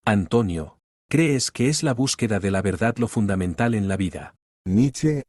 Antonio, ¿crees que es la búsqueda de la verdad lo fundamental en la vida? Nietzsche,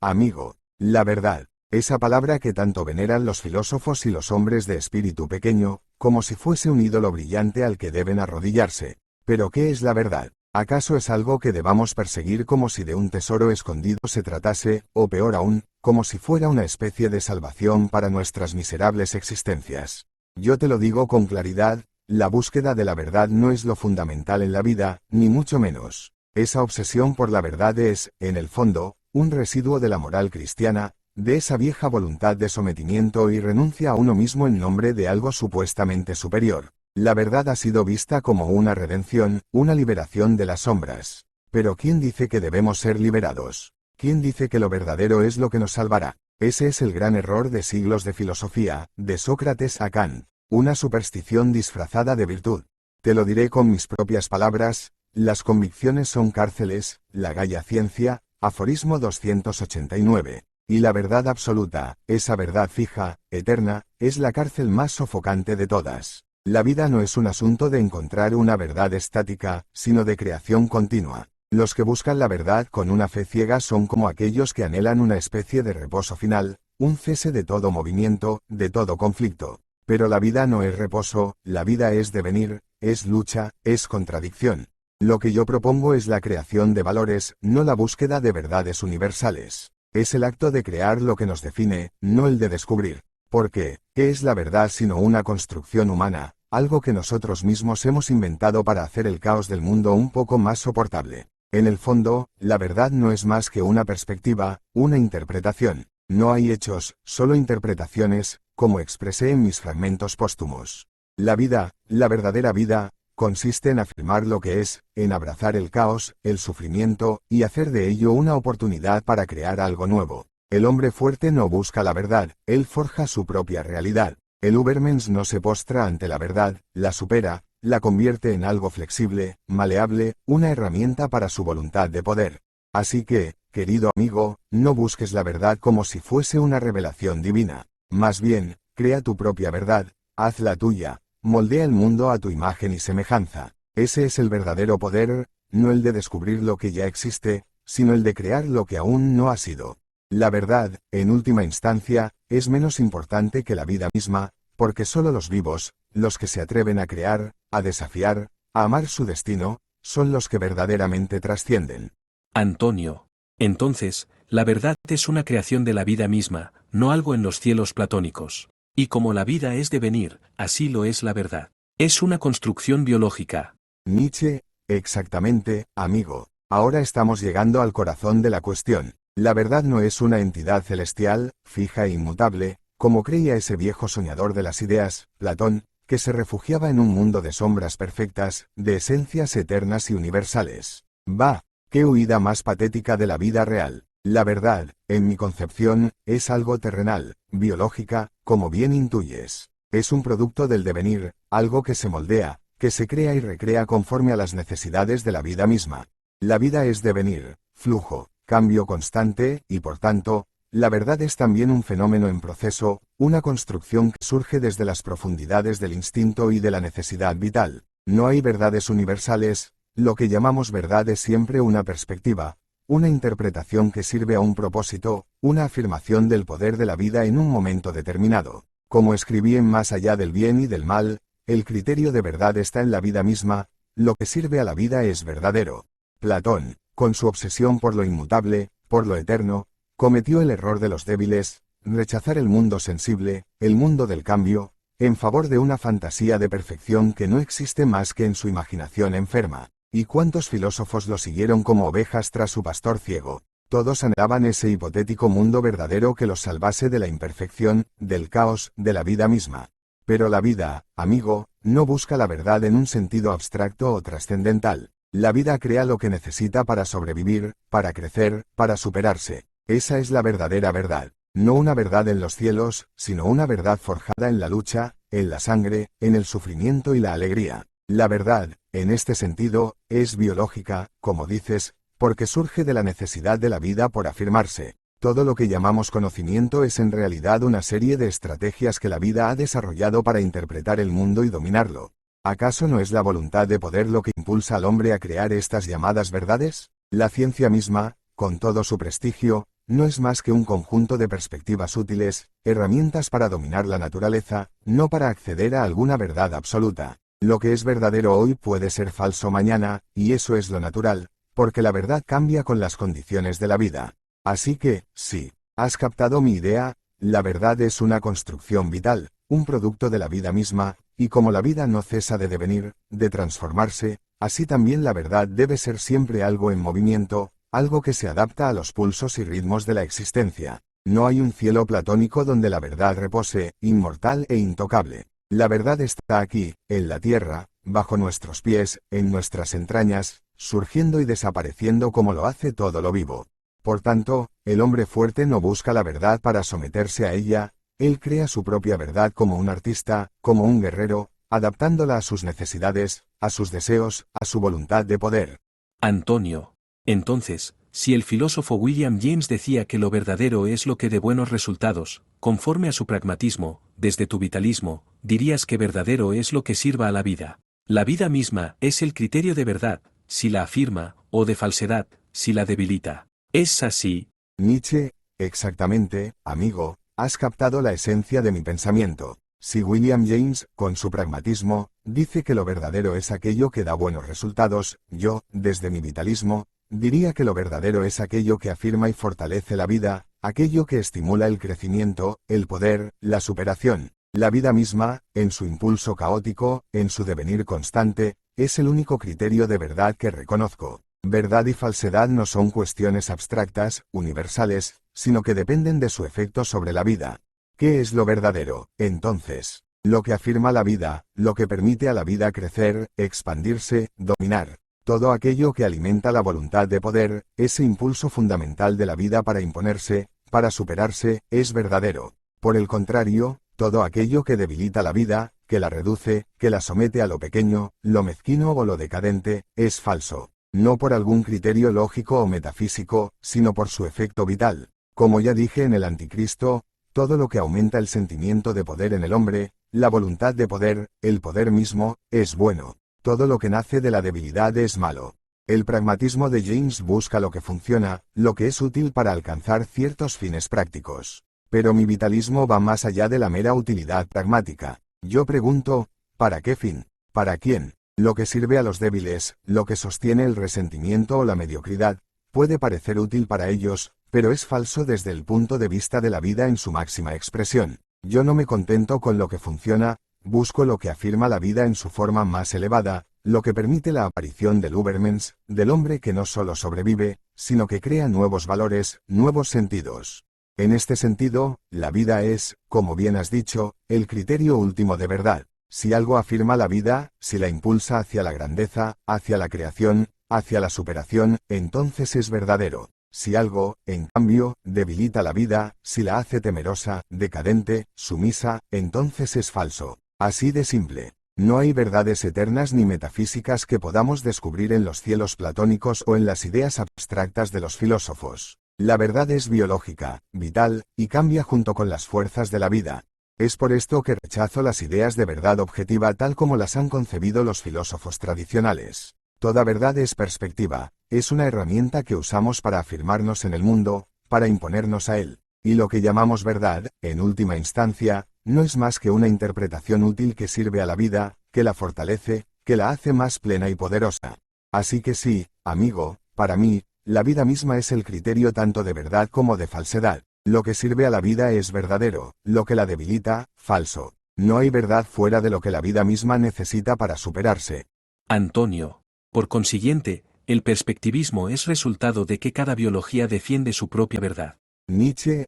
amigo, la verdad, esa palabra que tanto veneran los filósofos y los hombres de espíritu pequeño, como si fuese un ídolo brillante al que deben arrodillarse. Pero ¿qué es la verdad? ¿Acaso es algo que debamos perseguir como si de un tesoro escondido se tratase, o peor aún, como si fuera una especie de salvación para nuestras miserables existencias? Yo te lo digo con claridad, la búsqueda de la verdad no es lo fundamental en la vida, ni mucho menos. Esa obsesión por la verdad es, en el fondo, un residuo de la moral cristiana, de esa vieja voluntad de sometimiento y renuncia a uno mismo en nombre de algo supuestamente superior. La verdad ha sido vista como una redención, una liberación de las sombras. Pero ¿quién dice que debemos ser liberados? ¿Quién dice que lo verdadero es lo que nos salvará? Ese es el gran error de siglos de filosofía, de Sócrates a Kant, una superstición disfrazada de virtud. Te lo diré con mis propias palabras, las convicciones son cárceles, la Gaia Ciencia, aforismo 289. Y la verdad absoluta, esa verdad fija, eterna, es la cárcel más sofocante de todas. La vida no es un asunto de encontrar una verdad estática, sino de creación continua. Los que buscan la verdad con una fe ciega son como aquellos que anhelan una especie de reposo final, un cese de todo movimiento, de todo conflicto. Pero la vida no es reposo, la vida es devenir, es lucha, es contradicción. Lo que yo propongo es la creación de valores, no la búsqueda de verdades universales. Es el acto de crear lo que nos define, no el de descubrir. Porque, ¿qué es la verdad sino una construcción humana, algo que nosotros mismos hemos inventado para hacer el caos del mundo un poco más soportable? En el fondo, la verdad no es más que una perspectiva, una interpretación. No hay hechos, solo interpretaciones, como expresé en mis fragmentos póstumos. La vida, la verdadera vida, consiste en afirmar lo que es, en abrazar el caos, el sufrimiento, y hacer de ello una oportunidad para crear algo nuevo. El hombre fuerte no busca la verdad, él forja su propia realidad. El Übermensch no se postra ante la verdad, la supera, la convierte en algo flexible, maleable, una herramienta para su voluntad de poder. Así que, querido amigo, no busques la verdad como si fuese una revelación divina. Más bien, crea tu propia verdad, hazla tuya, moldea el mundo a tu imagen y semejanza. Ese es el verdadero poder, no el de descubrir lo que ya existe, sino el de crear lo que aún no ha sido. La verdad, en última instancia, es menos importante que la vida misma, porque solo los vivos, los que se atreven a crear, a desafiar, a amar su destino, son los que verdaderamente trascienden. Antonio, entonces, la verdad es una creación de la vida misma, no algo en los cielos platónicos. Y como la vida es devenir, así lo es la verdad. Es una construcción biológica. Nietzsche, exactamente, amigo. Ahora estamos llegando al corazón de la cuestión. La verdad no es una entidad celestial, fija e inmutable, como creía ese viejo soñador de las ideas, Platón, que se refugiaba en un mundo de sombras perfectas, de esencias eternas y universales. Bah, qué huida más patética de la vida real. La verdad, en mi concepción, es algo terrenal, biológica, como bien intuyes. Es un producto del devenir, algo que se moldea, que se crea y recrea conforme a las necesidades de la vida misma. La vida es devenir, flujo, cambio constante, y por tanto, la verdad es también un fenómeno en proceso, una construcción que surge desde las profundidades del instinto y de la necesidad vital. No hay verdades universales, lo que llamamos verdad es siempre una perspectiva, una interpretación que sirve a un propósito, una afirmación del poder de la vida en un momento determinado. Como escribí en Más allá del bien y del mal, el criterio de verdad está en la vida misma, lo que sirve a la vida es verdadero. Platón, con su obsesión por lo inmutable, por lo eterno, cometió el error de los débiles, rechazar el mundo sensible, el mundo del cambio, en favor de una fantasía de perfección que no existe más que en su imaginación enferma. ¿Y cuántos filósofos lo siguieron como ovejas tras su pastor ciego? Todos anhelaban ese hipotético mundo verdadero que los salvase de la imperfección, del caos, de la vida misma. Pero la vida, amigo, no busca la verdad en un sentido abstracto o trascendental. La vida crea lo que necesita para sobrevivir, para crecer, para superarse. Esa es la verdadera verdad. No una verdad en los cielos, sino una verdad forjada en la lucha, en la sangre, en el sufrimiento y la alegría. La verdad, en este sentido, es biológica, como dices, porque surge de la necesidad de la vida por afirmarse. Todo lo que llamamos conocimiento es en realidad una serie de estrategias que la vida ha desarrollado para interpretar el mundo y dominarlo. ¿Acaso no es la voluntad de poder lo que impulsa al hombre a crear estas llamadas verdades? La ciencia misma, con todo su prestigio, no es más que un conjunto de perspectivas útiles, herramientas para dominar la naturaleza, no para acceder a alguna verdad absoluta. Lo que es verdadero hoy puede ser falso mañana, y eso es lo natural, porque la verdad cambia con las condiciones de la vida. Así que, sí, has captado mi idea, la verdad es una construcción vital, un producto de la vida misma, y como la vida no cesa de devenir, de transformarse, así también la verdad debe ser siempre algo en movimiento, algo que se adapta a los pulsos y ritmos de la existencia. No hay un cielo platónico donde la verdad repose, inmortal e intocable. La verdad está aquí, en la tierra, bajo nuestros pies, en nuestras entrañas, surgiendo y desapareciendo como lo hace todo lo vivo. Por tanto, el hombre fuerte no busca la verdad para someterse a ella, él crea su propia verdad como un artista, como un guerrero, adaptándola a sus necesidades, a sus deseos, a su voluntad de poder. Antonio. Entonces, si el filósofo William James decía que lo verdadero es lo que dé buenos resultados, conforme a su pragmatismo, desde tu vitalismo, dirías que verdadero es lo que sirva a la vida. La vida misma es el criterio de verdad, si la afirma, o de falsedad, si la debilita. ¿Es así? Nietzsche, exactamente, amigo, has captado la esencia de mi pensamiento. Si William James, con su pragmatismo, dice que lo verdadero es aquello que da buenos resultados, yo, desde mi vitalismo, diría que lo verdadero es aquello que afirma y fortalece la vida, aquello que estimula el crecimiento, el poder, la superación. La vida misma, en su impulso caótico, en su devenir constante, es el único criterio de verdad que reconozco. Verdad y falsedad no son cuestiones abstractas, universales, sino que dependen de su efecto sobre la vida. ¿Qué es lo verdadero, entonces? Lo que afirma la vida, lo que permite a la vida crecer, expandirse, dominar. Todo aquello que alimenta la voluntad de poder, ese impulso fundamental de la vida para imponerse, para superarse, es verdadero. Por el contrario, todo aquello que debilita la vida, que la reduce, que la somete a lo pequeño, lo mezquino o lo decadente, es falso. No por algún criterio lógico o metafísico, sino por su efecto vital. Como ya dije en el Anticristo, todo lo que aumenta el sentimiento de poder en el hombre, la voluntad de poder, el poder mismo, es bueno. Todo lo que nace de la debilidad es malo. El pragmatismo de James busca lo que funciona, lo que es útil para alcanzar ciertos fines prácticos. Pero mi vitalismo va más allá de la mera utilidad pragmática. Yo pregunto, ¿para qué fin? ¿Para quién? Lo que sirve a los débiles, lo que sostiene el resentimiento o la mediocridad, puede parecer útil para ellos, pero es falso desde el punto de vista de la vida en su máxima expresión. Yo no me contento con lo que funciona, busco lo que afirma la vida en su forma más elevada, lo que permite la aparición del Übermensch, del hombre que no solo sobrevive, sino que crea nuevos valores, nuevos sentidos. En este sentido, la vida es, como bien has dicho, el criterio último de verdad. Si algo afirma la vida, si la impulsa hacia la grandeza, hacia la creación, hacia la superación, entonces es verdadero. Si algo, en cambio, debilita la vida, si la hace temerosa, decadente, sumisa, entonces es falso. Así de simple. No hay verdades eternas ni metafísicas que podamos descubrir en los cielos platónicos o en las ideas abstractas de los filósofos. La verdad es biológica, vital, y cambia junto con las fuerzas de la vida. Es por esto que rechazo las ideas de verdad objetiva tal como las han concebido los filósofos tradicionales. Toda verdad es perspectiva, es una herramienta que usamos para afirmarnos en el mundo, para imponernos a él. Y lo que llamamos verdad, en última instancia, no es más que una interpretación útil que sirve a la vida, que la fortalece, que la hace más plena y poderosa. Así que sí, amigo, para mí, la vida misma es el criterio tanto de verdad como de falsedad. Lo que sirve a la vida es verdadero, lo que la debilita, falso. No hay verdad fuera de lo que la vida misma necesita para superarse. Antonio. Por consiguiente, el perspectivismo es resultado de que cada biología defiende su propia verdad. Nietzsche,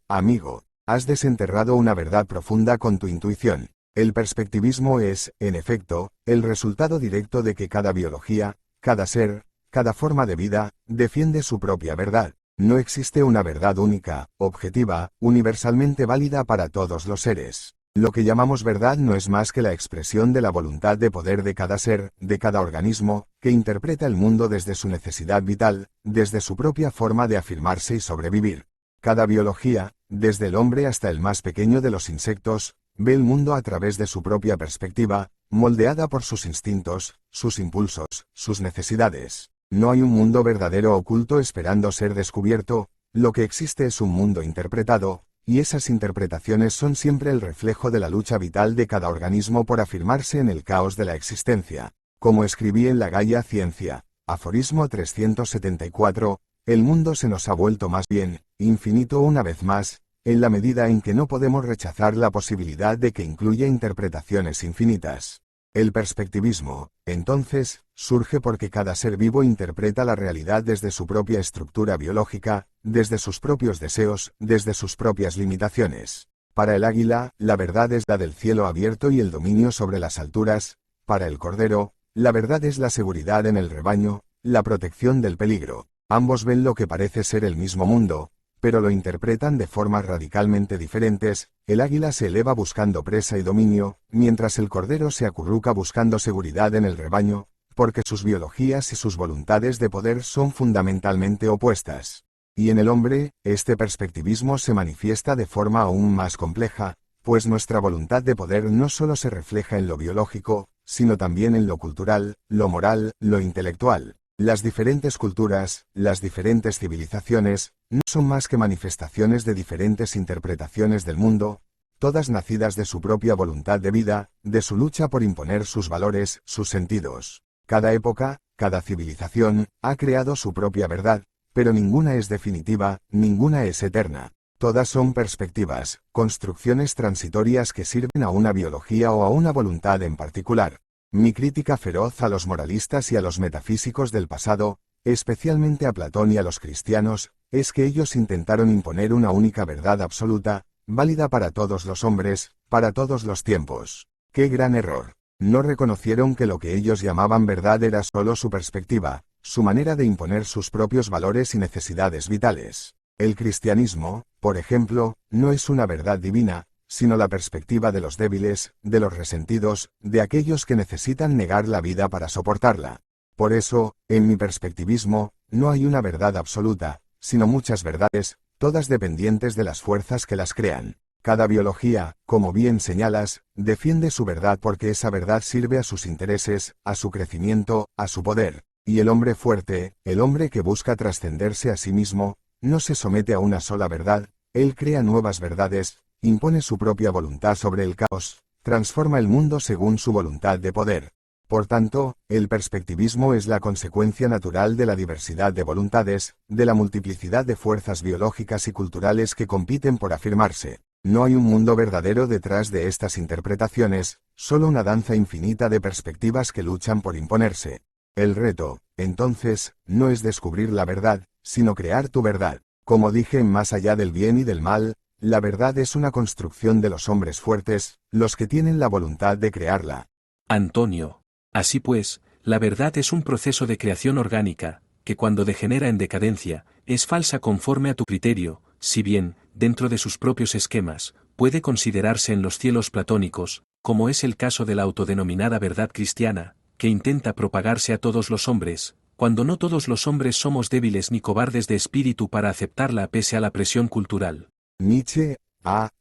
amigo, has desenterrado una verdad profunda con tu intuición. El perspectivismo es, en efecto, el resultado directo de que cada biología, cada ser, cada forma de vida, defiende su propia verdad. No existe una verdad única, objetiva, universalmente válida para todos los seres. Lo que llamamos verdad no es más que la expresión de la voluntad de poder de cada ser, de cada organismo, que interpreta el mundo desde su necesidad vital, desde su propia forma de afirmarse y sobrevivir. Cada biología, desde el hombre hasta el más pequeño de los insectos, ve el mundo a través de su propia perspectiva, moldeada por sus instintos, sus impulsos, sus necesidades. No hay un mundo verdadero oculto esperando ser descubierto, lo que existe es un mundo interpretado, y esas interpretaciones son siempre el reflejo de la lucha vital de cada organismo por afirmarse en el caos de la existencia. Como escribí en la Gaia Ciencia, aforismo 374, el mundo se nos ha vuelto más bien, infinito una vez más, en la medida en que no podemos rechazar la posibilidad de que incluya interpretaciones infinitas. El perspectivismo, entonces, surge porque cada ser vivo interpreta la realidad desde su propia estructura biológica, desde sus propios deseos, desde sus propias limitaciones. Para el águila, la verdad es la del cielo abierto y el dominio sobre las alturas; para el cordero, la verdad es la seguridad en el rebaño, la protección del peligro. Ambos ven lo que parece ser el mismo mundo, pero lo interpretan de formas radicalmente diferentes. El águila se eleva buscando presa y dominio, mientras el cordero se acurruca buscando seguridad en el rebaño, porque sus biologías y sus voluntades de poder son fundamentalmente opuestas. Y en el hombre, este perspectivismo se manifiesta de forma aún más compleja, pues nuestra voluntad de poder no solo se refleja en lo biológico, sino también en lo cultural, lo moral, lo intelectual. Las diferentes culturas, las diferentes civilizaciones, no son más que manifestaciones de diferentes interpretaciones del mundo, todas nacidas de su propia voluntad de vida, de su lucha por imponer sus valores, sus sentidos. Cada época, cada civilización, ha creado su propia verdad, pero ninguna es definitiva, ninguna es eterna. Todas son perspectivas, construcciones transitorias que sirven a una biología o a una voluntad en particular. Mi crítica feroz a los moralistas y a los metafísicos del pasado, especialmente a Platón y a los cristianos, es que ellos intentaron imponer una única verdad absoluta, válida para todos los hombres, para todos los tiempos. ¡Qué gran error! No reconocieron que lo que ellos llamaban verdad era solo su perspectiva, su manera de imponer sus propios valores y necesidades vitales. El cristianismo, por ejemplo, no es una verdad divina, sino la perspectiva de los débiles, de los resentidos, de aquellos que necesitan negar la vida para soportarla. Por eso, en mi perspectivismo, no hay una verdad absoluta, sino muchas verdades, todas dependientes de las fuerzas que las crean. Cada biología, como bien señalas, defiende su verdad porque esa verdad sirve a sus intereses, a su crecimiento, a su poder. Y el hombre fuerte, el hombre que busca trascenderse a sí mismo, no se somete a una sola verdad, él crea nuevas verdades, impone su propia voluntad sobre el caos, transforma el mundo según su voluntad de poder. Por tanto, el perspectivismo es la consecuencia natural de la diversidad de voluntades, de la multiplicidad de fuerzas biológicas y culturales que compiten por afirmarse. No hay un mundo verdadero detrás de estas interpretaciones, solo una danza infinita de perspectivas que luchan por imponerse. El reto, entonces, no es descubrir la verdad, sino crear tu verdad. Como dije en Más allá del bien y del mal, la verdad es una construcción de los hombres fuertes, los que tienen la voluntad de crearla. Antonio. Así pues, la verdad es un proceso de creación orgánica, que cuando degenera en decadencia, es falsa conforme a tu criterio, si bien, dentro de sus propios esquemas, puede considerarse en los cielos platónicos, como es el caso de la autodenominada verdad cristiana, que intenta propagarse a todos los hombres, cuando no todos los hombres somos débiles ni cobardes de espíritu para aceptarla pese a la presión cultural. Nietzsche,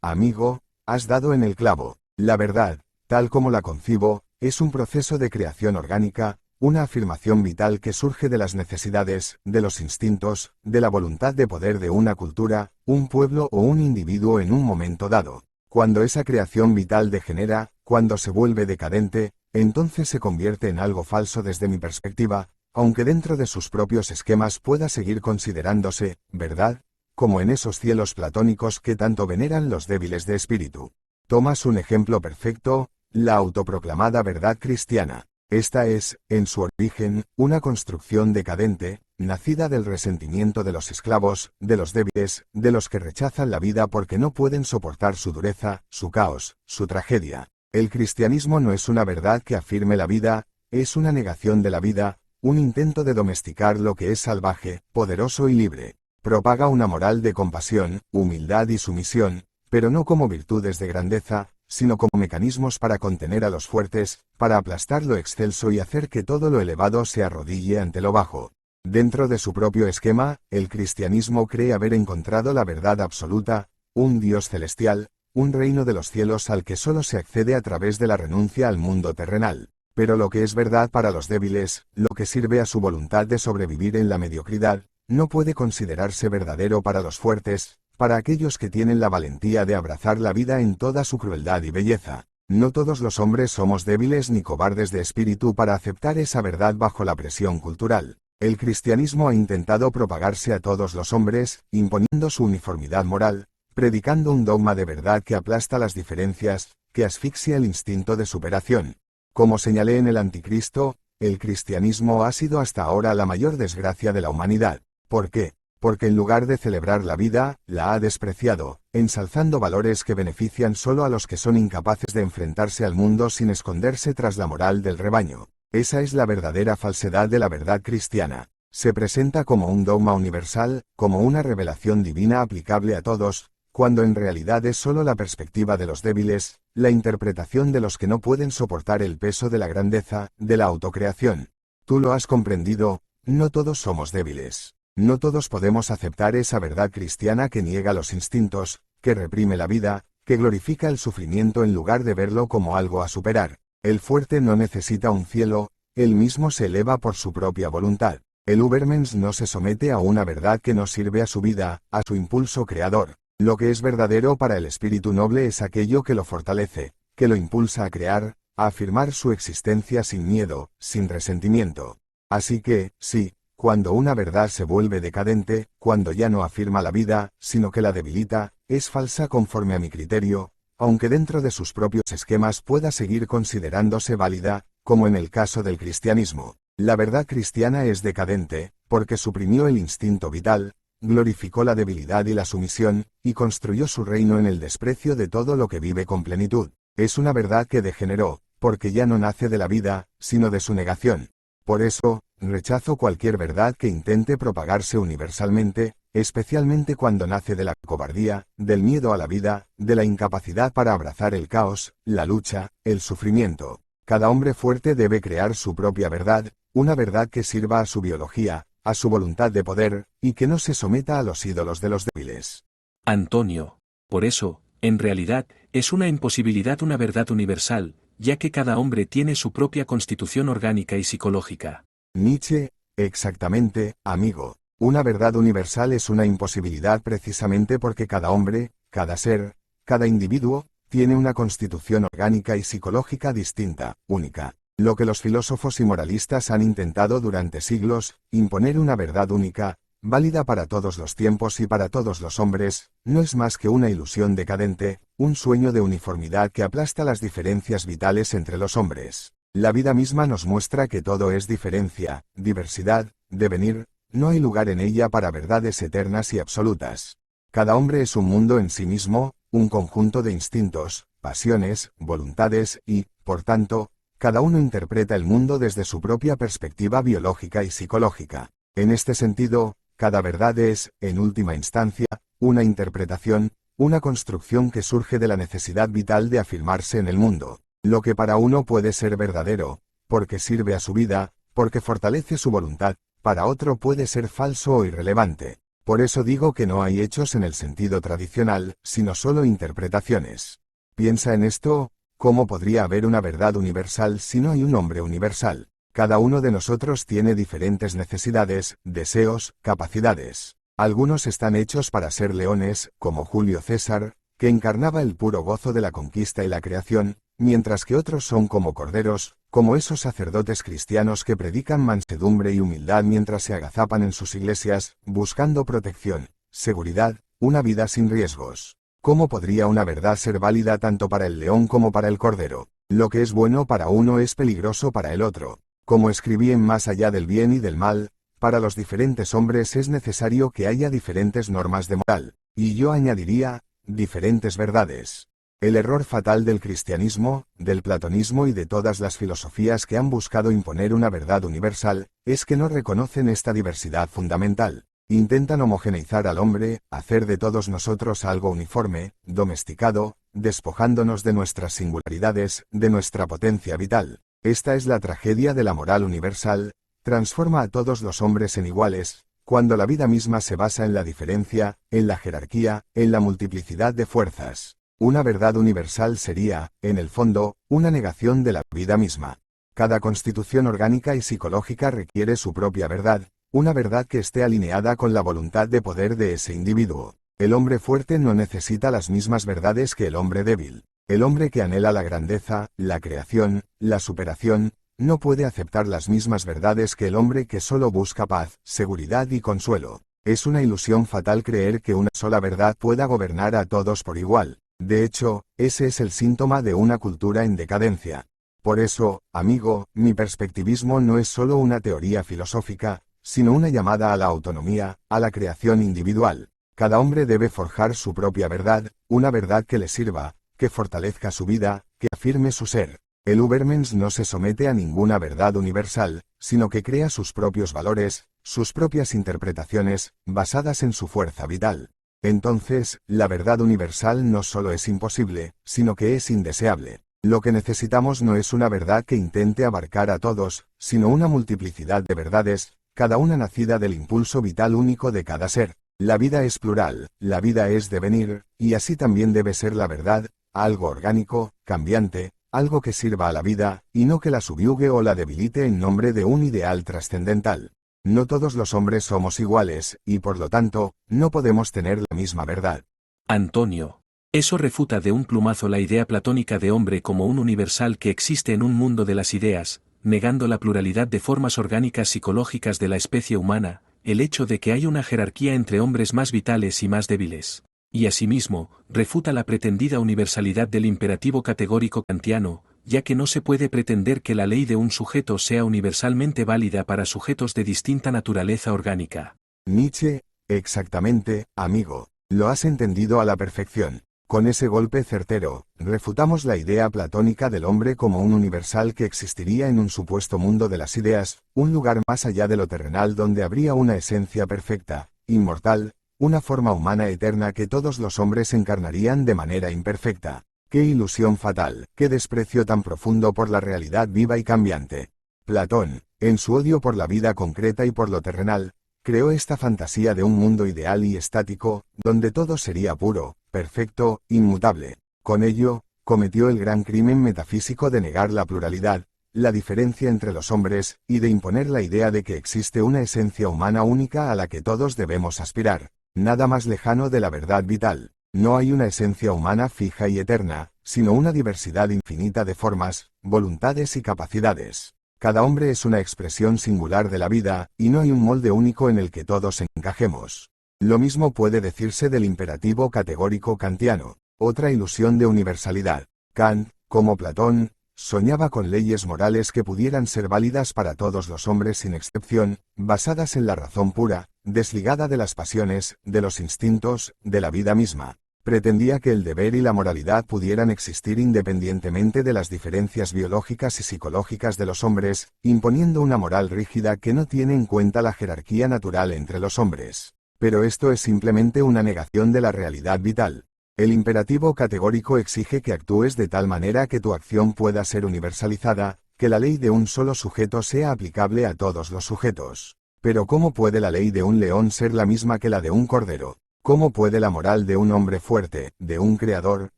amigo, has dado en el clavo. La verdad, tal como la concibo, es un proceso de creación orgánica, una afirmación vital que surge de las necesidades, de los instintos, de la voluntad de poder de una cultura, un pueblo o un individuo en un momento dado. Cuando esa creación vital degenera, cuando se vuelve decadente, entonces se convierte en algo falso desde mi perspectiva, aunque dentro de sus propios esquemas pueda seguir considerándose verdad, como en esos cielos platónicos que tanto veneran los débiles de espíritu. Tomas un ejemplo perfecto, la autoproclamada verdad cristiana. Esta es, en su origen, una construcción decadente, nacida del resentimiento de los esclavos, de los débiles, de los que rechazan la vida porque no pueden soportar su dureza, su caos, su tragedia. El cristianismo no es una verdad que afirme la vida, es una negación de la vida, un intento de domesticar lo que es salvaje, poderoso y libre. Propaga una moral de compasión, humildad y sumisión, pero no como virtudes de grandeza, sino como mecanismos para contener a los fuertes, para aplastar lo excelso y hacer que todo lo elevado se arrodille ante lo bajo. Dentro de su propio esquema, el cristianismo cree haber encontrado la verdad absoluta, un Dios celestial, un reino de los cielos al que solo se accede a través de la renuncia al mundo terrenal. Pero lo que es verdad para los débiles, lo que sirve a su voluntad de sobrevivir en la mediocridad, no puede considerarse verdadero para los fuertes, para aquellos que tienen la valentía de abrazar la vida en toda su crueldad y belleza. No todos los hombres somos débiles ni cobardes de espíritu para aceptar esa verdad bajo la presión cultural. El cristianismo ha intentado propagarse a todos los hombres, imponiendo su uniformidad moral, predicando un dogma de verdad que aplasta las diferencias, que asfixia el instinto de superación. Como señalé en el Anticristo, el cristianismo ha sido hasta ahora la mayor desgracia de la humanidad. ¿Por qué? Porque en lugar de celebrar la vida, la ha despreciado, ensalzando valores que benefician solo a los que son incapaces de enfrentarse al mundo sin esconderse tras la moral del rebaño. Esa es la verdadera falsedad de la verdad cristiana. Se presenta como un dogma universal, como una revelación divina aplicable a todos, cuando en realidad es solo la perspectiva de los débiles, la interpretación de los que no pueden soportar el peso de la grandeza, de la autocreación. Tú lo has comprendido, no todos somos débiles. No todos podemos aceptar esa verdad cristiana que niega los instintos, que reprime la vida, que glorifica el sufrimiento en lugar de verlo como algo a superar. El fuerte no necesita un cielo, él mismo se eleva por su propia voluntad. El Ubermensch no se somete a una verdad que no sirve a su vida, a su impulso creador. Lo que es verdadero para el espíritu noble es aquello que lo fortalece, que lo impulsa a crear, a afirmar su existencia sin miedo, sin resentimiento. Así que, sí, cuando una verdad se vuelve decadente, cuando ya no afirma la vida, sino que la debilita, es falsa conforme a mi criterio, aunque dentro de sus propios esquemas pueda seguir considerándose válida, como en el caso del cristianismo. La verdad cristiana es decadente, porque suprimió el instinto vital, glorificó la debilidad y la sumisión, y construyó su reino en el desprecio de todo lo que vive con plenitud. Es una verdad que degeneró, porque ya no nace de la vida, sino de su negación. Por eso, rechazo cualquier verdad que intente propagarse universalmente, especialmente cuando nace de la cobardía, del miedo a la vida, de la incapacidad para abrazar el caos, la lucha, el sufrimiento. Cada hombre fuerte debe crear su propia verdad, una verdad que sirva a su biología, a su voluntad de poder, y que no se someta a los ídolos de los débiles. Antonio, por eso, en realidad, es una imposibilidad una verdad universal, ya que cada hombre tiene su propia constitución orgánica y psicológica. Nietzsche, exactamente, amigo. Una verdad universal es una imposibilidad precisamente porque cada hombre, cada ser, cada individuo, tiene una constitución orgánica y psicológica distinta, única. Lo que los filósofos y moralistas han intentado durante siglos, imponer una verdad única, válida para todos los tiempos y para todos los hombres, no es más que una ilusión decadente, un sueño de uniformidad que aplasta las diferencias vitales entre los hombres. La vida misma nos muestra que todo es diferencia, diversidad, devenir, no hay lugar en ella para verdades eternas y absolutas. Cada hombre es un mundo en sí mismo, un conjunto de instintos, pasiones, voluntades y, por tanto, cada uno interpreta el mundo desde su propia perspectiva biológica y psicológica. En este sentido, cada verdad es, en última instancia, una interpretación, una construcción que surge de la necesidad vital de afirmarse en el mundo. Lo que para uno puede ser verdadero, porque sirve a su vida, porque fortalece su voluntad, para otro puede ser falso o irrelevante. Por eso digo que no hay hechos en el sentido tradicional, sino solo interpretaciones. Piensa en esto. ¿Cómo podría haber una verdad universal si no hay un hombre universal? Cada uno de nosotros tiene diferentes necesidades, deseos, capacidades. Algunos están hechos para ser leones, como Julio César, que encarnaba el puro gozo de la conquista y la creación, mientras que otros son como corderos, como esos sacerdotes cristianos que predican mansedumbre y humildad mientras se agazapan en sus iglesias, buscando protección, seguridad, una vida sin riesgos. ¿Cómo podría una verdad ser válida tanto para el león como para el cordero? Lo que es bueno para uno es peligroso para el otro. Como escribí en Más allá del bien y del mal, para los diferentes hombres es necesario que haya diferentes normas de moral, y yo añadiría, diferentes verdades. El error fatal del cristianismo, del platonismo y de todas las filosofías que han buscado imponer una verdad universal, es que no reconocen esta diversidad fundamental. Intentan homogeneizar al hombre, hacer de todos nosotros algo uniforme, domesticado, despojándonos de nuestras singularidades, de nuestra potencia vital. Esta es la tragedia de la moral universal, transforma a todos los hombres en iguales, cuando la vida misma se basa en la diferencia, en la jerarquía, en la multiplicidad de fuerzas. Una verdad universal sería, en el fondo, una negación de la vida misma. Cada constitución orgánica y psicológica requiere su propia verdad, una verdad que esté alineada con la voluntad de poder de ese individuo. El hombre fuerte no necesita las mismas verdades que el hombre débil. El hombre que anhela la grandeza, la creación, la superación, no puede aceptar las mismas verdades que el hombre que solo busca paz, seguridad y consuelo. Es una ilusión fatal creer que una sola verdad pueda gobernar a todos por igual. De hecho, ese es el síntoma de una cultura en decadencia. Por eso, amigo, mi perspectivismo no es solo una teoría filosófica, sino una llamada a la autonomía, a la creación individual. Cada hombre debe forjar su propia verdad, una verdad que le sirva, que fortalezca su vida, que afirme su ser. El Übermensch no se somete a ninguna verdad universal, sino que crea sus propios valores, sus propias interpretaciones, basadas en su fuerza vital. Entonces, la verdad universal no solo es imposible, sino que es indeseable. Lo que necesitamos no es una verdad que intente abarcar a todos, sino una multiplicidad de verdades, cada una nacida del impulso vital único de cada ser. La vida es plural, la vida es devenir, y así también debe ser la verdad, algo orgánico, cambiante, algo que sirva a la vida, y no que la subyugue o la debilite en nombre de un ideal trascendental. No todos los hombres somos iguales, y por lo tanto, no podemos tener la misma verdad. Antonio. Eso refuta de un plumazo la idea platónica de hombre como un universal que existe en un mundo de las ideas, negando la pluralidad de formas orgánicas psicológicas de la especie humana, el hecho de que hay una jerarquía entre hombres más vitales y más débiles. Y asimismo, refuta la pretendida universalidad del imperativo categórico kantiano, ya que no se puede pretender que la ley de un sujeto sea universalmente válida para sujetos de distinta naturaleza orgánica. Nietzsche, exactamente, amigo, lo has entendido a la perfección. Con ese golpe certero, refutamos la idea platónica del hombre como un universal que existiría en un supuesto mundo de las ideas, un lugar más allá de lo terrenal donde habría una esencia perfecta, inmortal, una forma humana eterna que todos los hombres encarnarían de manera imperfecta. ¡Qué ilusión fatal! ¡Qué desprecio tan profundo por la realidad viva y cambiante! Platón, en su odio por la vida concreta y por lo terrenal, creó esta fantasía de un mundo ideal y estático, donde todo sería puro, perfecto, inmutable. Con ello, cometió el gran crimen metafísico de negar la pluralidad, la diferencia entre los hombres, y de imponer la idea de que existe una esencia humana única a la que todos debemos aspirar. Nada más lejano de la verdad vital. No hay una esencia humana fija y eterna, sino una diversidad infinita de formas, voluntades y capacidades. Cada hombre es una expresión singular de la vida, y no hay un molde único en el que todos encajemos. Lo mismo puede decirse del imperativo categórico kantiano, otra ilusión de universalidad. Kant, como Platón, soñaba con leyes morales que pudieran ser válidas para todos los hombres sin excepción, basadas en la razón pura, desligada de las pasiones, de los instintos, de la vida misma. Pretendía que el deber y la moralidad pudieran existir independientemente de las diferencias biológicas y psicológicas de los hombres, imponiendo una moral rígida que no tiene en cuenta la jerarquía natural entre los hombres. Pero esto es simplemente una negación de la realidad vital. El imperativo categórico exige que actúes de tal manera que tu acción pueda ser universalizada, que la ley de un solo sujeto sea aplicable a todos los sujetos. Pero ¿cómo puede la ley de un león ser la misma que la de un cordero? ¿Cómo puede la moral de un hombre fuerte, de un creador,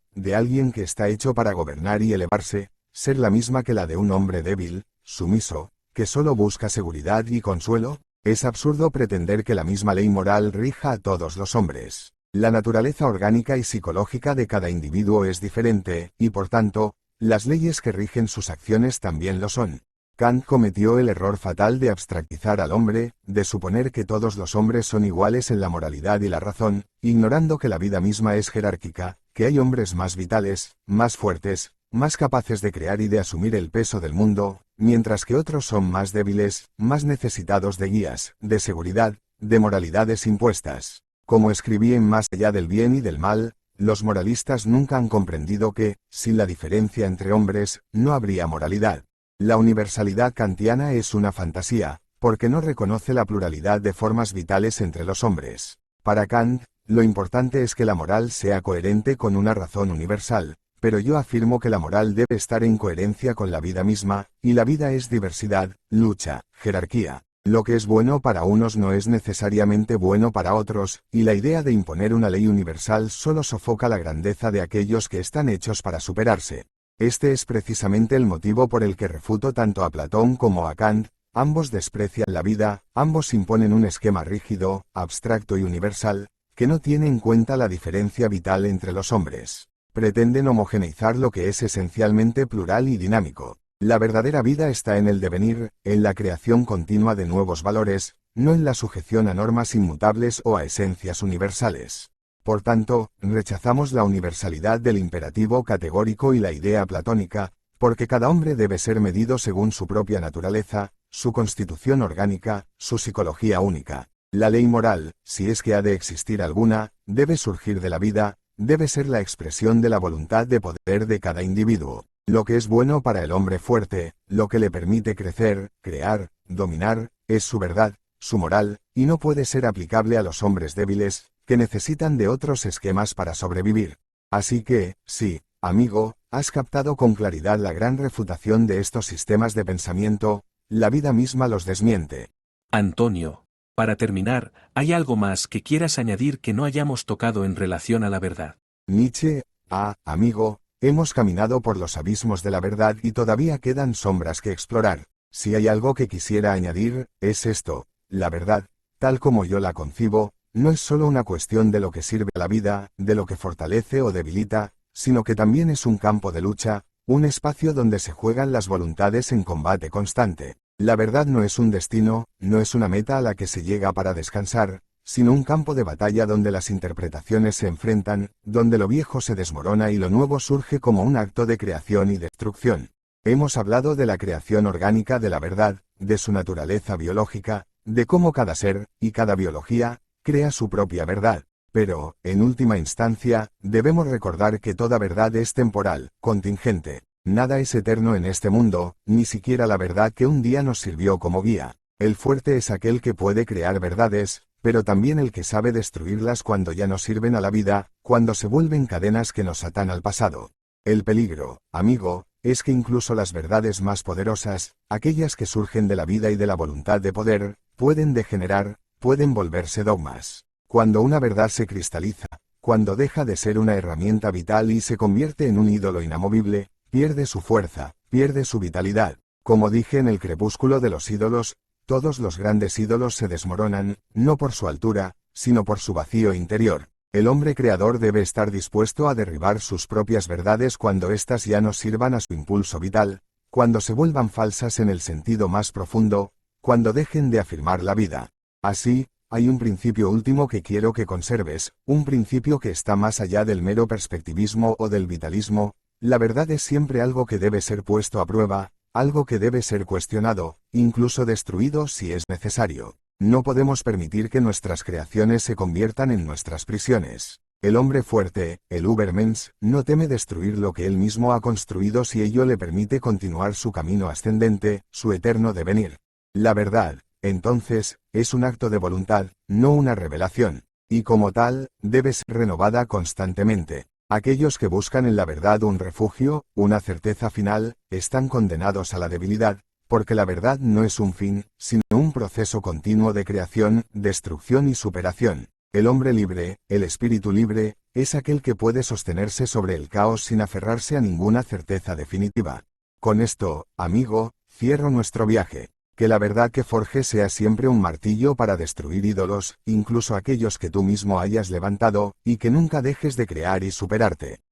de alguien que está hecho para gobernar y elevarse, ser la misma que la de un hombre débil, sumiso, que solo busca seguridad y consuelo? Es absurdo pretender que la misma ley moral rija a todos los hombres. La naturaleza orgánica y psicológica de cada individuo es diferente, y por tanto, las leyes que rigen sus acciones también lo son. Kant cometió el error fatal de abstractizar al hombre, de suponer que todos los hombres son iguales en la moralidad y la razón, ignorando que la vida misma es jerárquica, que hay hombres más vitales, más fuertes, más capaces de crear y de asumir el peso del mundo, mientras que otros son más débiles, más necesitados de guías, de seguridad, de moralidades impuestas. Como escribí en Más allá del bien y del mal, los moralistas nunca han comprendido que, sin la diferencia entre hombres, no habría moralidad. La universalidad kantiana es una fantasía, porque no reconoce la pluralidad de formas vitales entre los hombres. Para Kant, lo importante es que la moral sea coherente con una razón universal, pero yo afirmo que la moral debe estar en coherencia con la vida misma, y la vida es diversidad, lucha, jerarquía. Lo que es bueno para unos no es necesariamente bueno para otros, y la idea de imponer una ley universal solo sofoca la grandeza de aquellos que están hechos para superarse. Este es precisamente el motivo por el que refuto tanto a Platón como a Kant. Ambos desprecian la vida, ambos imponen un esquema rígido, abstracto y universal, que no tiene en cuenta la diferencia vital entre los hombres. Pretenden homogeneizar lo que es esencialmente plural y dinámico. La verdadera vida está en el devenir, en la creación continua de nuevos valores, no en la sujeción a normas inmutables o a esencias universales. Por tanto, rechazamos la universalidad del imperativo categórico y la idea platónica, porque cada hombre debe ser medido según su propia naturaleza, su constitución orgánica, su psicología única. La ley moral, si es que ha de existir alguna, debe surgir de la vida, debe ser la expresión de la voluntad de poder de cada individuo. Lo que es bueno para el hombre fuerte, lo que le permite crecer, crear, dominar, es su verdad, su moral, y no puede ser aplicable a los hombres débiles, que necesitan de otros esquemas para sobrevivir. Así que, sí, amigo, has captado con claridad la gran refutación de estos sistemas de pensamiento, la vida misma los desmiente. Antonio, para terminar, ¿hay algo más que quieras añadir que no hayamos tocado en relación a la verdad? Nietzsche, amigo, hemos caminado por los abismos de la verdad y todavía quedan sombras que explorar. Si hay algo que quisiera añadir, es esto: la verdad, tal como yo la concibo, no es solo una cuestión de lo que sirve a la vida, de lo que fortalece o debilita, sino que también es un campo de lucha, un espacio donde se juegan las voluntades en combate constante. La verdad no es un destino, no es una meta a la que se llega para descansar, sino un campo de batalla donde las interpretaciones se enfrentan, donde lo viejo se desmorona y lo nuevo surge como un acto de creación y destrucción. Hemos hablado de la creación orgánica de la verdad, de su naturaleza biológica, de cómo cada ser, y cada biología, crea su propia verdad. Pero, en última instancia, debemos recordar que toda verdad es temporal, contingente. Nada es eterno en este mundo, ni siquiera la verdad que un día nos sirvió como guía. El fuerte es aquel que puede crear verdades, pero también el que sabe destruirlas cuando ya no sirven a la vida, cuando se vuelven cadenas que nos atan al pasado. El peligro, amigo, es que incluso las verdades más poderosas, aquellas que surgen de la vida y de la voluntad de poder, pueden degenerar, pueden volverse dogmas. Cuando una verdad se cristaliza, cuando deja de ser una herramienta vital y se convierte en un ídolo inamovible, pierde su fuerza, pierde su vitalidad. Como dije en el crepúsculo de los ídolos, todos los grandes ídolos se desmoronan, no por su altura, sino por su vacío interior. El hombre creador debe estar dispuesto a derribar sus propias verdades cuando éstas ya no sirvan a su impulso vital, cuando se vuelvan falsas en el sentido más profundo, cuando dejen de afirmar la vida. Así, hay un principio último que quiero que conserves, un principio que está más allá del mero perspectivismo o del vitalismo. La verdad es siempre algo que debe ser puesto a prueba, algo que debe ser cuestionado, incluso destruido si es necesario. No podemos permitir que nuestras creaciones se conviertan en nuestras prisiones. El hombre fuerte, el Übermensch, no teme destruir lo que él mismo ha construido si ello le permite continuar su camino ascendente, su eterno devenir. La verdad, entonces, es un acto de voluntad, no una revelación, y como tal, debe ser renovada constantemente. Aquellos que buscan en la verdad un refugio, una certeza final, están condenados a la debilidad, porque la verdad no es un fin, sino un proceso continuo de creación, destrucción y superación. El hombre libre, el espíritu libre, es aquel que puede sostenerse sobre el caos sin aferrarse a ninguna certeza definitiva. Con esto, amigo, cierro nuestro viaje. Que la verdad que forje sea siempre un martillo para destruir ídolos, incluso aquellos que tú mismo hayas levantado, y que nunca dejes de crear y superarte.